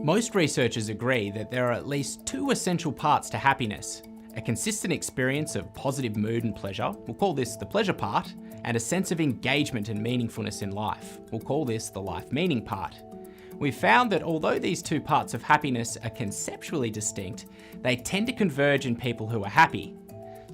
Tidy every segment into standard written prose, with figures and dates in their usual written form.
Most researchers agree that there are at least two essential parts to happiness: a consistent experience of positive mood and pleasure, we'll call this the pleasure part, and a sense of engagement and meaningfulness in life, we'll call this the life meaning part. We've found that although these two parts of happiness are conceptually distinct, they tend to converge in people who are happy.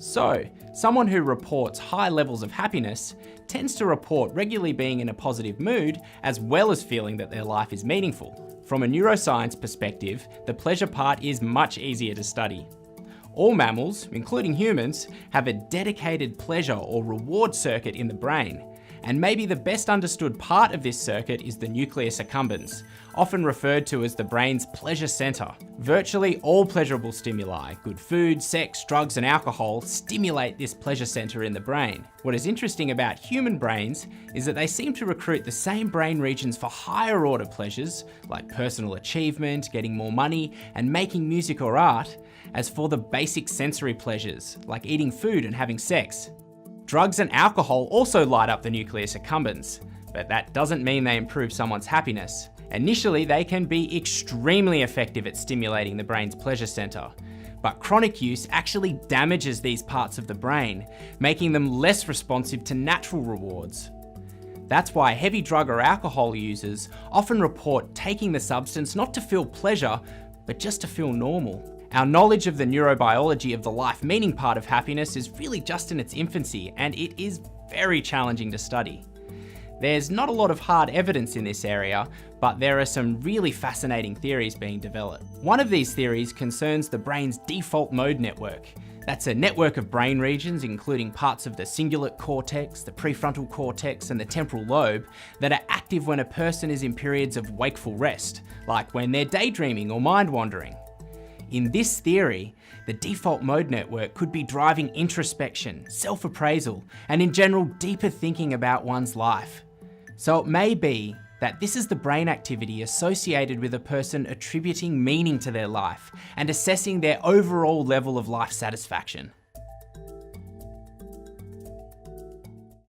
So, someone who reports high levels of happiness tends to report regularly being in a positive mood, as well as feeling that their life is meaningful. From a neuroscience perspective, the pleasure part is much easier to study. All mammals, including humans, have a dedicated pleasure or reward circuit in the brain, and maybe the best understood part of this circuit is the nucleus accumbens, often referred to as the brain's pleasure center. Virtually all pleasurable stimuli, good food, sex, drugs, and alcohol, stimulate this pleasure center in the brain. What is interesting about human brains is that they seem to recruit the same brain regions for higher order pleasures, like personal achievement, getting more money, and making music or art, as for the basic sensory pleasures, like eating food and having sex. Drugs and alcohol also light up the nucleus accumbens, but that doesn't mean they improve someone's happiness. Initially, they can be extremely effective at stimulating the brain's pleasure center, but chronic use actually damages these parts of the brain, making them less responsive to natural rewards. That's why heavy drug or alcohol users often report taking the substance not to feel pleasure, but just to feel normal. Our knowledge of the neurobiology of the life meaning part of happiness is really just in its infancy, and it is very challenging to study. There's not a lot of hard evidence in this area, but there are some really fascinating theories being developed. One of these theories concerns the brain's default mode network. That's a network of brain regions, including parts of the cingulate cortex, the prefrontal cortex, and the temporal lobe, that are active when a person is in periods of wakeful rest, like when they're daydreaming or mind wandering. In this theory, the default mode network could be driving introspection, self-appraisal, and in general deeper thinking about one's life. So it may be that this is the brain activity associated with a person attributing meaning to their life and assessing their overall level of life satisfaction.